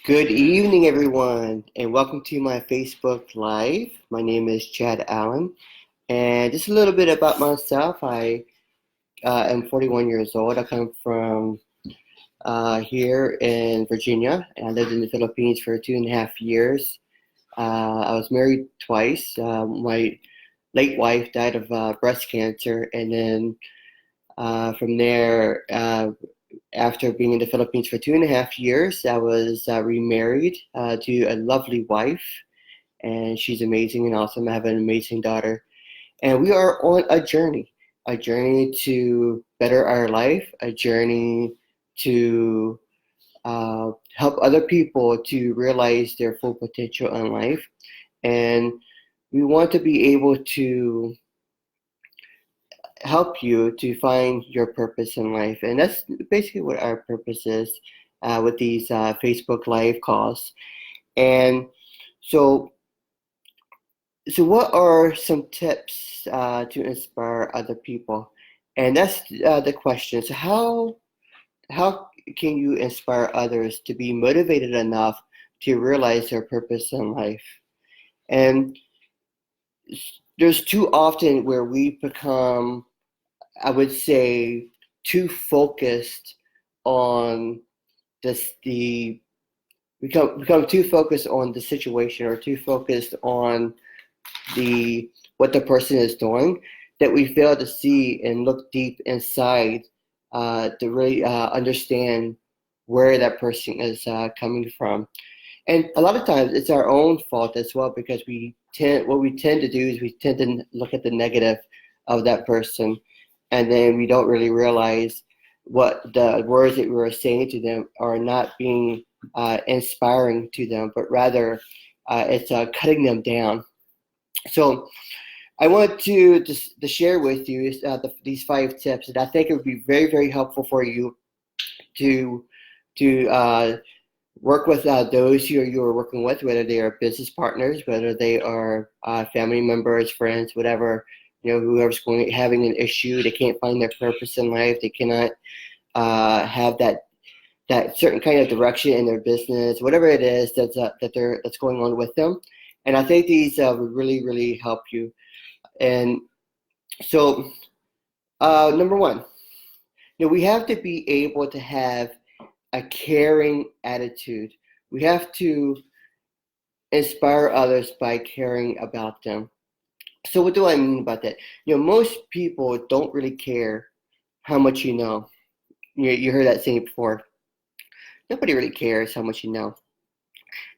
Good evening, everyone, and welcome to my Facebook Live. My name is Chad Allen, and just a little bit about myself. I am 41 years old. I come from here in Virginia, and I lived in the Philippines for 2.5 years. I was married twice. My late wife died of breast cancer, and then from there, after being in the Philippines for 2.5 years, I was remarried to a lovely wife, and she's amazing and awesome. I have an amazing daughter, and we are on a journey to better our life, a journey to help other people to realize their full potential in life, and we want to be able to help you to find your purpose in life. And that's basically what our purpose is with these Facebook Live calls. And so, so what are some tips to inspire other people? And that's the question. So how can you inspire others to be motivated enough to realize their purpose in life? And there's too often where we become, I would say, too focused on the become too focused on the situation, or too focused on the what the person is doing, that we fail to see and look deep inside to really understand where that person is coming from. And a lot of times it's our own fault as well, because we tend to do is we tend to look at the negative of that person, and then we don't really realize what the words that we were saying to them are not being inspiring to them, but rather it's cutting them down. So I want to just to share with you these 5 tips that I think it would be very, very helpful for you to work with those who you're working with, whether they are business partners, whether they are family members, friends, whatever. Whoever's having an issue, they can't find their purpose in life. They cannot have that certain kind of direction in their business, whatever it is that's going on with them. And I think these would really, really help you. And so, number one, we have to be able to have a caring attitude. We have to inspire others by caring about them. So what do I mean about that? Most people don't really care how much you know. You heard that saying before. Nobody really cares how much you know.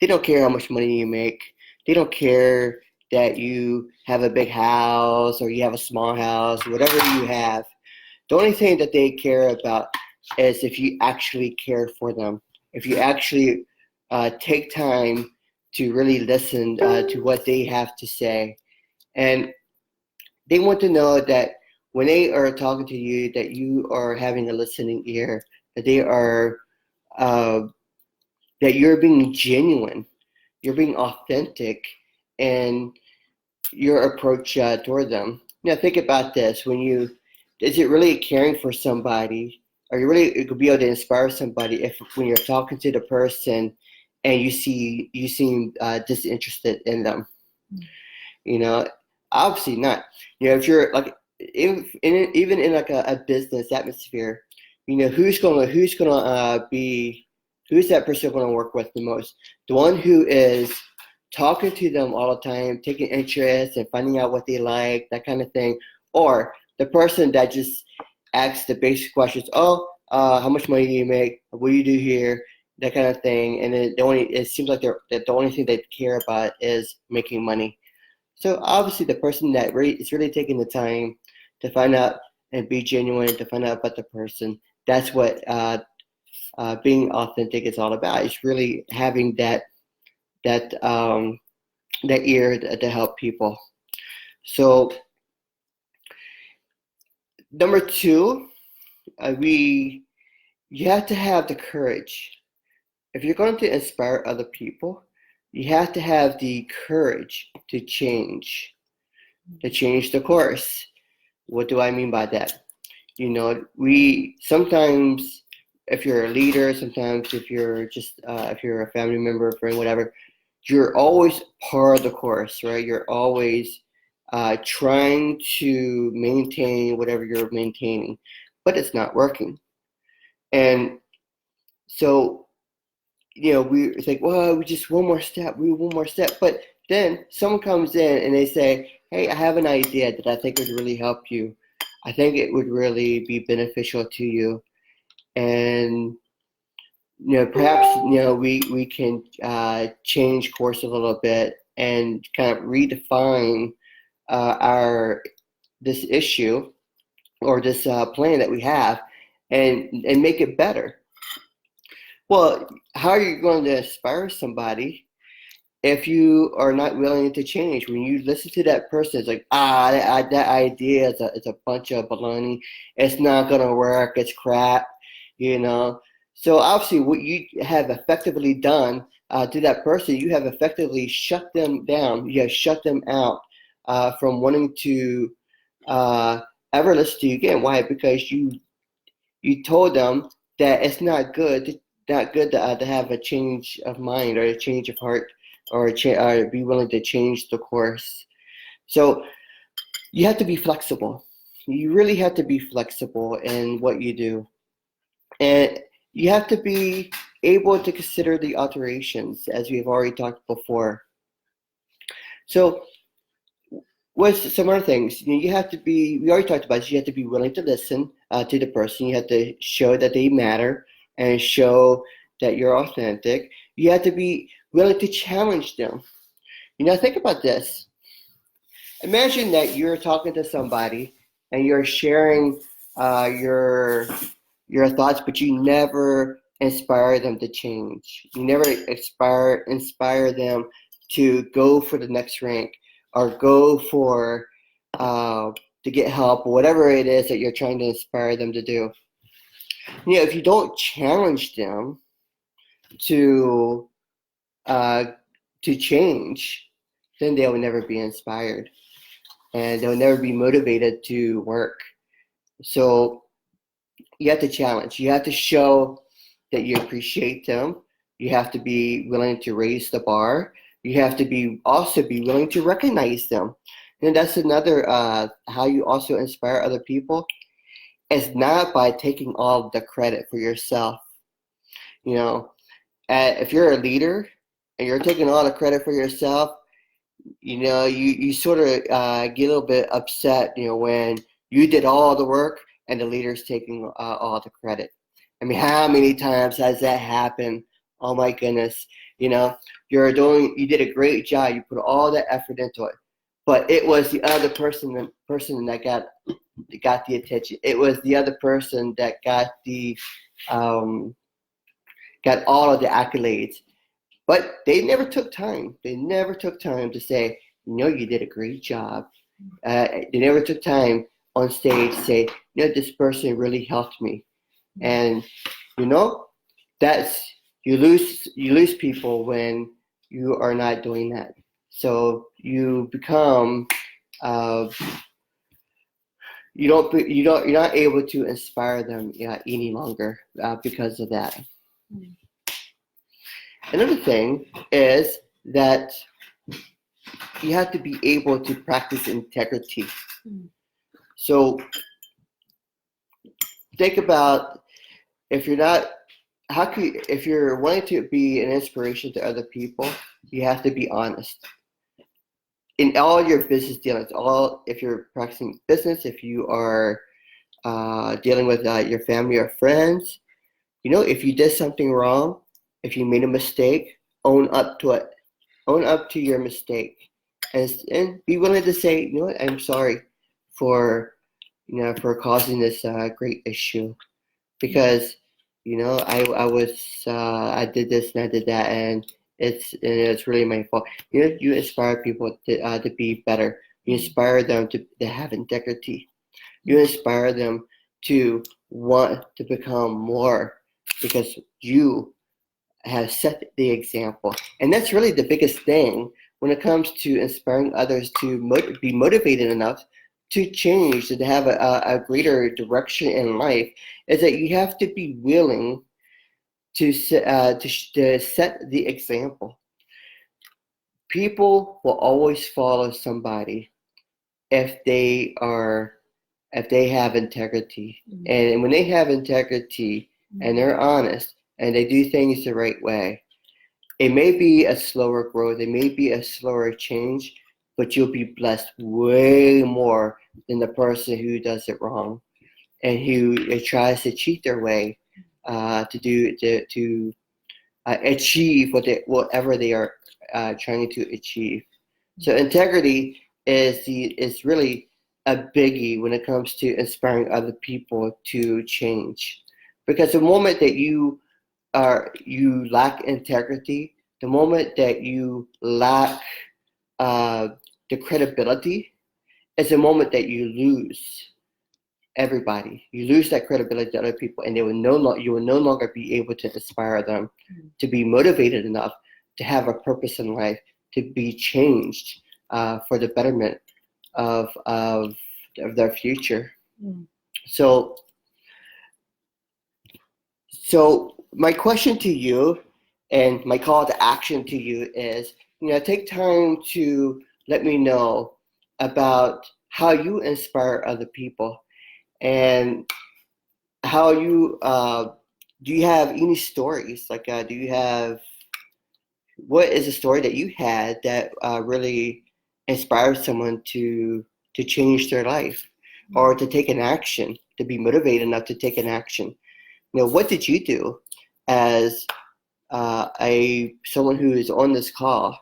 They don't care how much money you make. They don't care that you have a big house or you have a small house, whatever you have. The only thing that they care about is if you actually care for them, if you actually take time to really listen to what they have to say. And they want to know that when they are talking to you, that you are having a listening ear, that they are uh, that you're being genuine, you're being authentic, and your approach toward them. Think about this: is it really caring for somebody? Are you really could be able to inspire somebody if when you're talking to the person and you seem disinterested in them? You know, Obviously not. If you're like even in like a business atmosphere, who's that person going to work with the most? The one who is talking to them all the time, taking interest and finding out what they like, that kind of thing, or the person that just asks the basic questions. Oh, how much money do you make? What do you do here? That kind of thing. And then it seems like that the only thing they care about is making money. So obviously, the person that is really taking the time to find out and be genuine, to find out about the person, that's what being authentic is all about. It's really having that that ear to help people. So number two, we you have to have the courage. If you're going to inspire other people, you have to have the courage to change the course. What do I mean by that? We sometimes if you're a leader, sometimes if you're just if you're a family member, friend, whatever, you're always part of the course, right? You're always trying to maintain whatever you're maintaining, but it's not working. And so, we think, well, we just one more step, but then someone comes in and they say, hey, I have an idea that I think would really help you. I think it would really be beneficial to you. And perhaps we can change course a little bit and kind of redefine our this issue or this plan that we have, and make it better. Well, how are you going to inspire somebody if you are not willing to change? When you listen to that person, it's like, that idea is a bunch of baloney. It's not going to work. It's crap, So obviously what you have effectively done to that person, you have effectively shut them down. You have shut them out from wanting to ever listen to you again. Why? Because you told them that it's not good to have a change of mind or a change of heart or be willing to change the course. So you have to be flexible. You really have to be flexible in what you do. And you have to be able to consider the alterations, as we've already talked before. So what's some other things? We already talked about this, you have to be willing to listen to the person. You have to show that they matter and show that you're authentic. You have to be willing to challenge them. Think about this. Imagine that you're talking to somebody and you're sharing your thoughts, but you never inspire them to change. You never inspire them to go for the next rank or go for to get help or whatever it is that you're trying to inspire them to do. If you don't challenge them to change, then they will never be inspired and they'll never be motivated to work. So you have to challenge. You have to show that you appreciate them. You have to be willing to raise the bar. You have to also be willing to recognize them. And that's another how you also inspire other people. It's not by taking all the credit for yourself. If you're a leader and you're taking all the credit for yourself, you sort of get a little bit upset, when you did all the work and the leader's taking all the credit. I mean, how many times has that happened? Oh my goodness. You did a great job. You put all that effort into it, but it was the other person that got the attention. It was the other person that got got all of the accolades, but they never took time. They never took time to say, you did a great job. They never took time on stage to say, this person really helped me. And that's you lose people when you are not doing that. So you become you're not able to inspire them any longer because of that. Another thing is that you have to be able to practice integrity. So think about if you're wanting to be an inspiration to other people, you have to be honest. In all your business dealings, if you're practicing business, if you are dealing with your family or friends, if you did something wrong, if you made a mistake, own up to it. Own up to your mistake. And be willing to say, I'm sorry for causing this great issue. Because, I did this and I did that, and it's really my fault. You inspire people to be better. You inspire them to have integrity. You inspire them to want to become more because you have set the example. And that's really the biggest thing when it comes to inspiring others to be motivated enough to change and to have a greater direction in life is that you have to be willing to set the example. People will always follow somebody if they have integrity. Mm-hmm. And when they have integrity and they're honest and they do things the right way, it may be a slower growth, it may be a slower change, but you'll be blessed way more than the person who does it wrong and who tries to cheat their way to achieve whatever they are trying to achieve. So integrity is really a biggie when it comes to inspiring other people to change, because the moment that you lack integrity, the moment that you lack the credibility, is the moment that you lose everybody. You lose that credibility to other people, and you will no longer be able to inspire them to be motivated enough to have a purpose in life, to be changed for the betterment of their future. So my question to you and my call to action to you is, take time to let me know about how you inspire other people, and how you do you have any stories? Like, what is a story that you had that really inspired someone to change their life, or to take an action, to be motivated enough to take an action? What did you do as someone who is on this call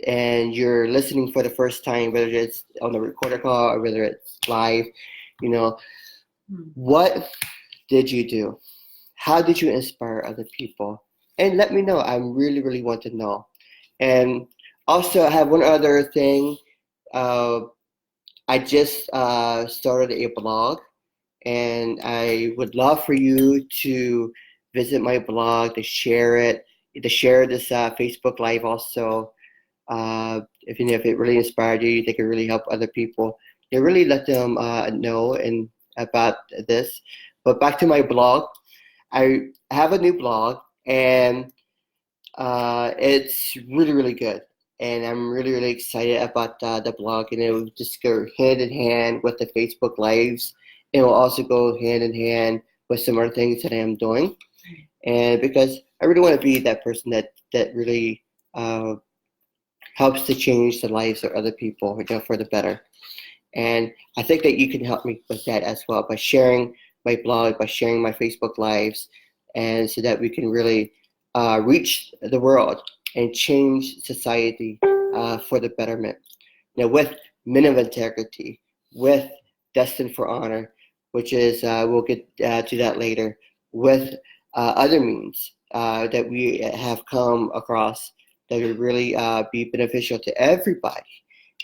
and you're listening for the first time, whether it's on the recorded call or whether it's live? What did you do? How did you inspire other people? And let me know. I really, really want to know. And also, I have one other thing. I just started a blog, and I would love for you to visit my blog, to share it, to share this Facebook Live also. If it really inspired you, you think it really help other people, really let them know and about this. But back to my blog. I have a new blog, and it's really, really good. And I'm really, really excited about the blog, and it will just go hand in hand with the Facebook Lives. It will also go hand in hand with some other things that I am doing. And because I really want to be that person that really helps to change the lives of other people, for the better. And I think that you can help me with that as well by sharing my blog, by sharing my Facebook Lives, and so that we can really reach the world and change society for the betterment. With men of integrity, with destined for honor, which is, we'll get to that later, with other means that we have come across that would really be beneficial to everybody,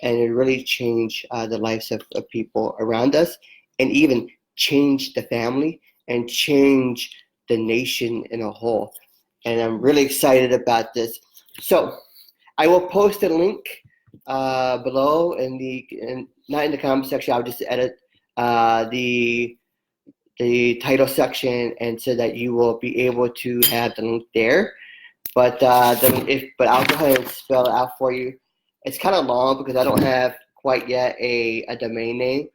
and it really change the lives of people around us, and even change the family and change the nation in a whole. And I'm really excited about this. So I will post a link below not in the comment section. I'll just edit the title section, and so that you will be able to have the link there. But I'll go ahead and spell it out for you. It's kind of long because I don't have quite yet a domain name,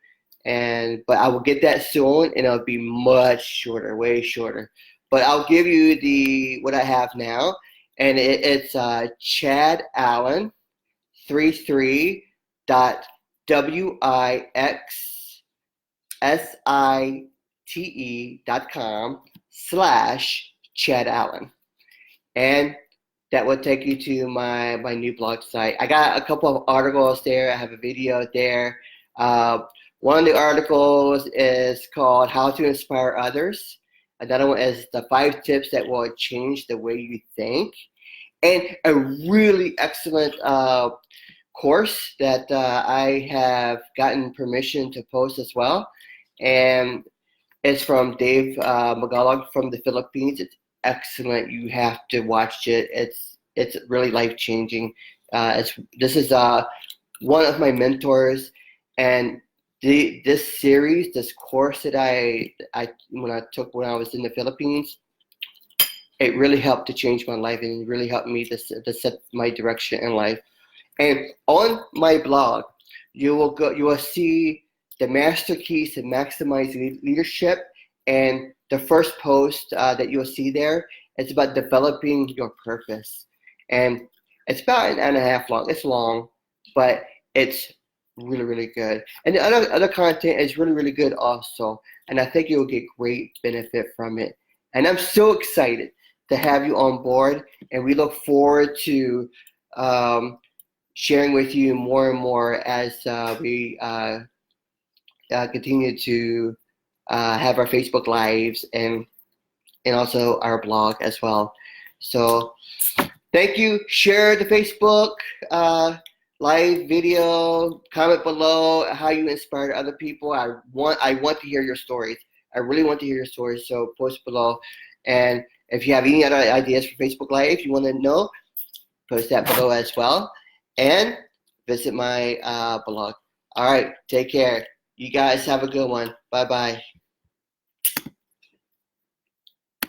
but I will get that soon, and it'll be much shorter, way shorter. But I'll give you what I have now, and it's Chad Allen 33.wixsite.com/Chad Allen. And that will take you to my new blog site. I got a couple of articles there. I have a video there. One of the articles is called How to Inspire Others. Another one is the 5 tips that will change the way you think. And a really excellent course that I have gotten permission to post as well. And it's from Dave Magalog from the Philippines. It's excellent. You have to watch it. It's really life-changing. This is one of my mentors, and this series, this course that I when I took when I was in the Philippines, it really helped to change my life, and it really helped me to set my direction in life. And on my blog, you will see the master keys to maximize leadership. And the first post that you'll see there, it's about developing your purpose. And it's about an hour and a half long. It's long, but it's really, really good. And the other content is really, really good also. And I think you'll get great benefit from it. And I'm so excited to have you on board. And we look forward to sharing with you more and more as we continue to have our Facebook Lives and also our blog as well. So thank you. Share the Facebook live video. Comment below how you inspired other people. I want to hear your stories. I really want to hear your stories. So post below. And if you have any other ideas for Facebook Live, if you want to know, post that below as well. And visit my blog. All right. Take care. You guys have a good one. Bye-bye.